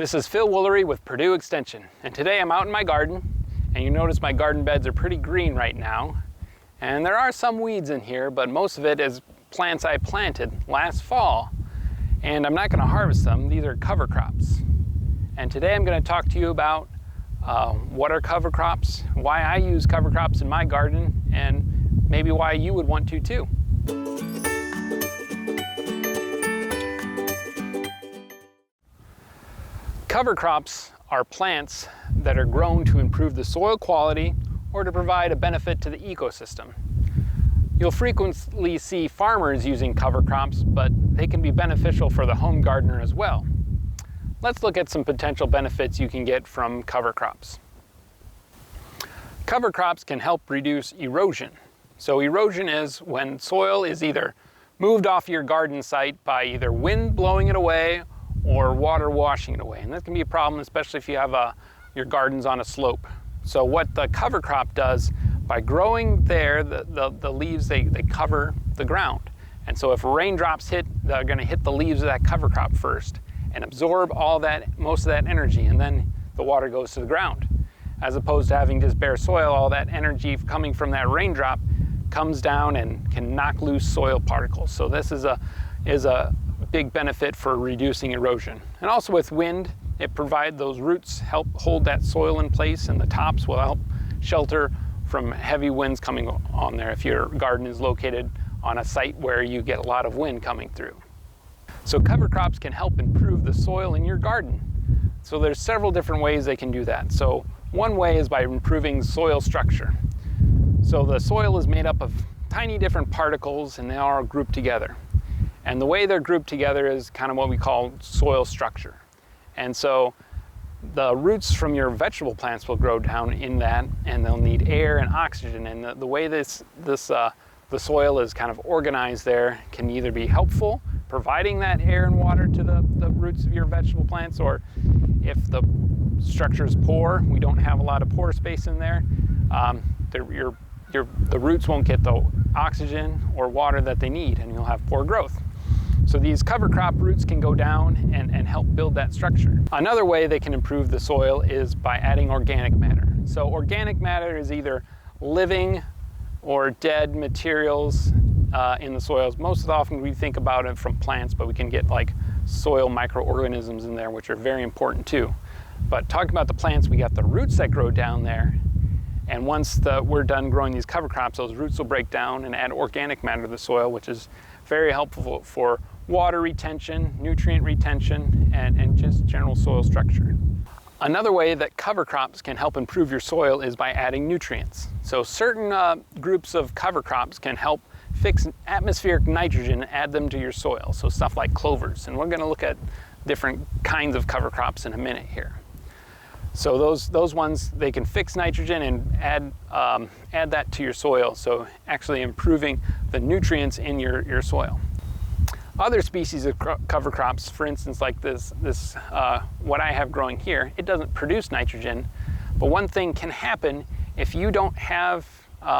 This is Phil Woolery with Purdue Extension, and today I'm out in my garden, and you notice my garden beds are pretty green right now, and there are some weeds in here, but most of it is plants I planted last fall, and I'm not going to harvest them. These are cover crops, and today I'm going to talk to you about what are cover crops, why I use cover crops in my garden, and maybe why you would want to too. Cover crops are plants that are grown to improve the soil quality or to provide a benefit to the ecosystem. You'll frequently see farmers using cover crops, but they can be beneficial for the home gardener as well. Let's look at some potential benefits you can get from cover crops. Cover crops can help reduce erosion. So erosion is when soil is either moved off your garden site by either wind blowing it away or water washing it away. And that can be a problem, especially if you have your garden's on a slope. So what the cover crop does, by growing there, the leaves, they cover the ground. And so if raindrops hit, they're gonna hit the leaves of that cover crop first and absorb most of that energy, and then the water goes to the ground. As opposed to having just bare soil, all that energy coming from that raindrop comes down and can knock loose soil particles. So this is a big benefit for reducing erosion. And also with wind, those roots help hold that soil in place, and the tops will help shelter from heavy winds coming on there if your garden is located on a site where you get a lot of wind coming through. So cover crops can help improve the soil in your garden. So there's several different ways they can do that. So one way is by improving soil structure. So the soil is made up of tiny different particles, and they all are grouped together. And the way they're grouped together is kind of what we call soil structure. And so the roots from your vegetable plants will grow down in that, and they'll need air and oxygen. And the way the soil is kind of organized there can either be helpful, providing that air and water to the roots of your vegetable plants, or if the structure is poor, we don't have a lot of pore space in there, the roots won't get the oxygen or water that they need, and you'll have poor growth. So these cover crop roots can go down and help build that structure. Another way they can improve the soil is by adding organic matter. So organic matter is either living or dead materials in the soils. Most often we think about it from plants, but we can get like soil microorganisms in there, which are very important too. But talking about the plants, we got the roots that grow down there. And once we're done growing these cover crops, those roots will break down and add organic matter to the soil, which is very helpful for water retention, nutrient retention, and just general soil structure. Another way that cover crops can help improve your soil is by adding nutrients. So certain groups of cover crops can help fix atmospheric nitrogen and add them to your soil. So stuff like clovers. And we're going to look at different kinds of cover crops in a minute here. So those ones, they can fix nitrogen and add that to your soil, so actually improving the nutrients in your soil. Other species of cover crops, for instance, like this what I have growing here, it doesn't produce nitrogen, but one thing can happen if you don't have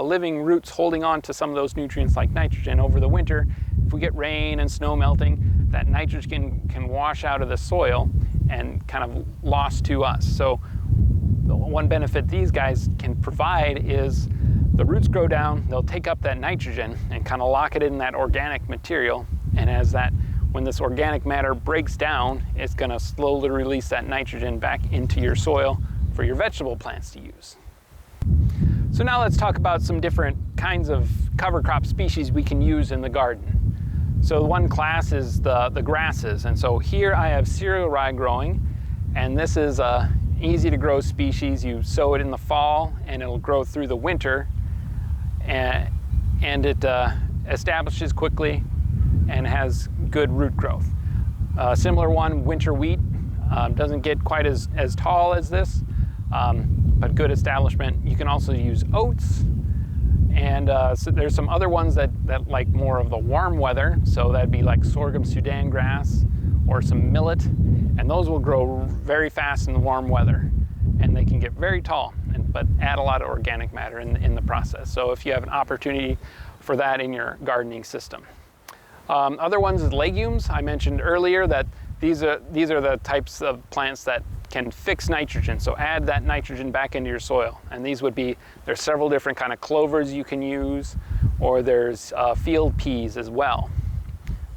living roots holding on to some of those nutrients like nitrogen over the winter. If we get rain and snow melting, that nitrogen can wash out of the soil and kind of lost to us. So the one benefit these guys can provide is the roots grow down, they'll take up that nitrogen and kind of lock it in that organic material. And when this organic matter breaks down, it's going to slowly release that nitrogen back into your soil for your vegetable plants to use. So now let's talk about some different kinds of cover crop species we can use in the garden. So one class is the grasses, and so here I have cereal rye growing, and this is a easy to grow species. You sow it in the fall and it'll grow through the winter, and it establishes quickly and has good root growth. Similar one, winter wheat, doesn't get quite as tall as this, but good establishment. You can also use oats. And so there's some other ones that like more of the warm weather, so that'd be like sorghum Sudan grass or some millet, and those will grow very fast in the warm weather, and they can get very tall, but add a lot of organic matter in the process. So if you have an opportunity for that in your gardening system. Other ones is legumes. I mentioned earlier that these are the types of plants that can fix nitrogen, so add that nitrogen back into your soil. And these would be, there's several different kind of clovers you can use, or there's field peas as well.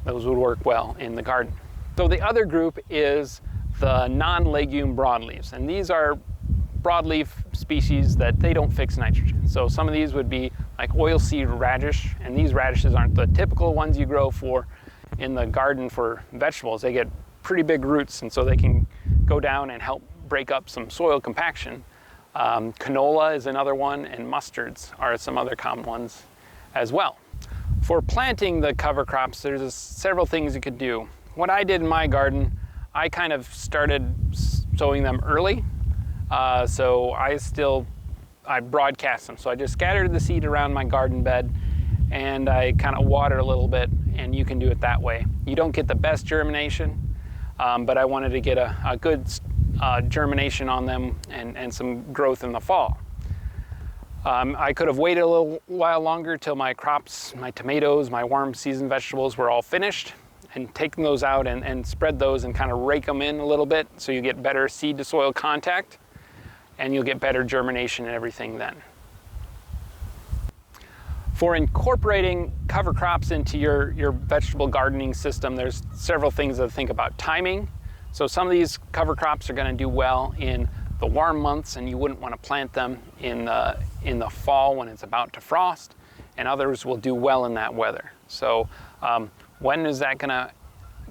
Those would work well in the garden. So the other group is the non-legume broadleaves, and these are broadleaf species that they don't fix nitrogen. So some of these would be like oilseed radish, and these radishes aren't the typical ones you grow for in the garden for vegetables. They get pretty big roots, and so they can go down and help break up some soil compaction. Canola is another one, and mustards are some other common ones as well. For planting the cover crops, there's several things you could do. What I did in my garden, I kind of started sowing them early. So I broadcast them. So I just scattered the seed around my garden bed, and I kind of watered a little bit, and you can do it that way. You don't get the best germination, but I wanted to get a good germination on them and some growth in the fall. I could have waited a little while longer till my crops, my tomatoes, my warm season vegetables were all finished, and taken those out and spread those and kind of rake them in a little bit so you get better seed to soil contact, and you'll get better germination and everything then. For incorporating cover crops into your vegetable gardening system, there's several things to think about. Timing. So some of these cover crops are going to do well in the warm months, and you wouldn't want to plant them in the fall when it's about to frost, and others will do well in that weather. So when is that going to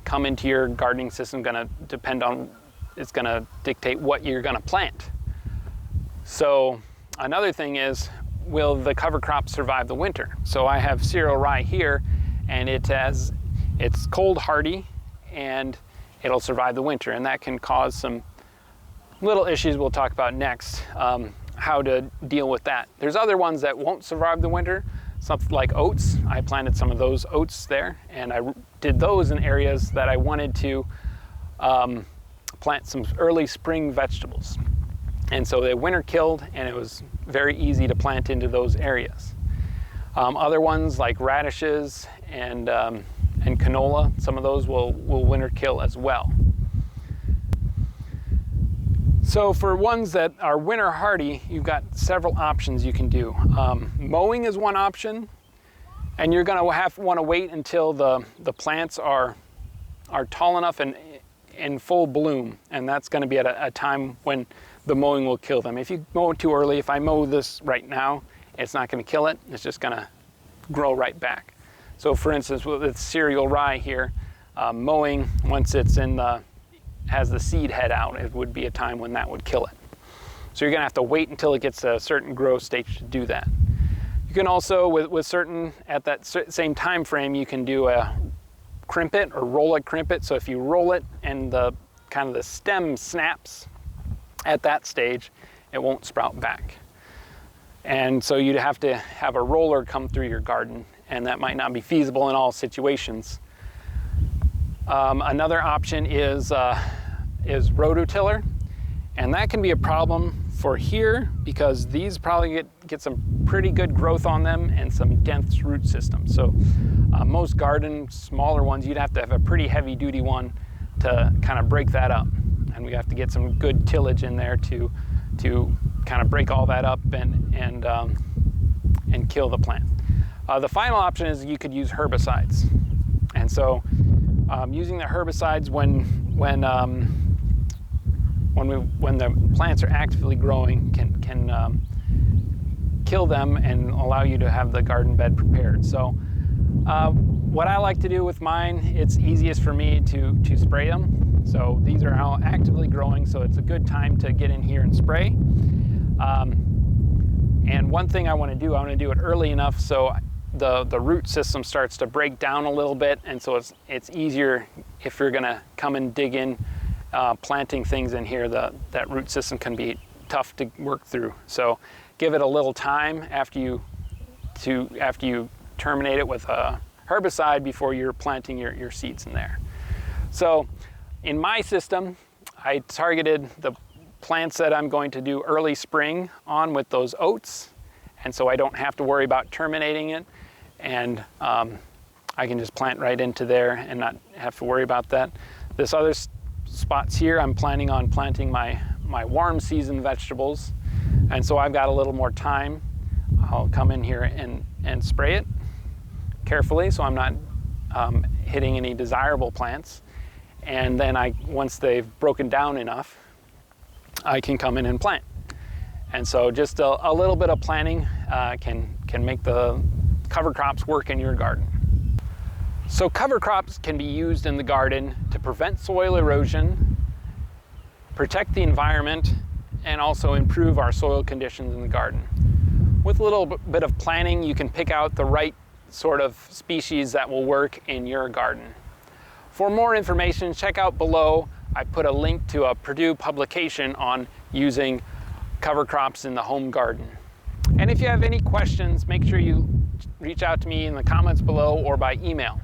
come into your gardening system going to depend on, it's going to dictate what you're going to plant. So another thing is, will the cover crop survive the winter? So I have cereal rye here, and it's cold hardy, and it'll survive the winter, and that can cause some little issues we'll talk about next, how to deal with that. There's other ones that won't survive the winter, something like oats. I planted some of those oats there, and I did those in areas that I wanted to plant some early spring vegetables. And so they winter killed, and it was very easy to plant into those areas. Other ones like radishes and canola, some of those will winter kill as well. So for ones that are winter hardy, you've got several options you can do. Mowing is one option, and you're going to want to wait until the plants are tall enough and in full bloom, and that's going to be at a time when the mowing will kill them. If you mow too early, if I mow this right now, it's not going to kill it. It's just going to grow right back. So for instance, with cereal rye here, mowing once it's has the seed head out, it would be a time when that would kill it. So you're going to have to wait until it gets a certain growth stage to do that. You can also, with certain, at that same time frame, you can do a crimp it or roll it, crimp it. So if you roll it and the stem snaps at that stage, it won't sprout back. And so you'd have to have a roller come through your garden, and that might not be feasible in all situations. Another option is rototiller, and that can be a problem for here because these probably get some pretty good growth on them and some dense root systems. So most garden, smaller ones, you'd have to have a pretty heavy duty one to kind of break that up, and we have to get some good tillage in there to kind of break all that up and kill the plant. The final option is you could use herbicides, and so using the herbicides when the plants are actively growing can kill them and allow you to have the garden bed prepared. So what I like to do with mine, it's easiest for me to spray them. So these are all actively growing, so it's a good time to get in here and spray. And one thing I want to do it early enough so the root system starts to break down a little bit, and so it's easier if you're going to come and dig in planting things in here. That root system can be tough to work through. So give it a little time after you terminate it with a herbicide before you're planting your seeds in there. So in my system, I targeted the plants that I'm going to do early spring on with those oats, and so I don't have to worry about terminating it, and I can just plant right into there and not have to worry about that. This other spots here, I'm planning on planting my warm season vegetables. And so I've got a little more time. I'll come in here and spray it carefully so I'm not hitting any desirable plants. And then once they've broken down enough, I can come in and plant. And so just a little bit of planning can make the cover crops work in your garden. So cover crops can be used in the garden to prevent soil erosion, protect the environment, and also improve our soil conditions in the garden. With a little bit of planning, you can pick out the right sort of species that will work in your garden. For more information, check out below. I put a link to a Purdue publication on using cover crops in the home garden. And if you have any questions, make sure you reach out to me in the comments below or by email.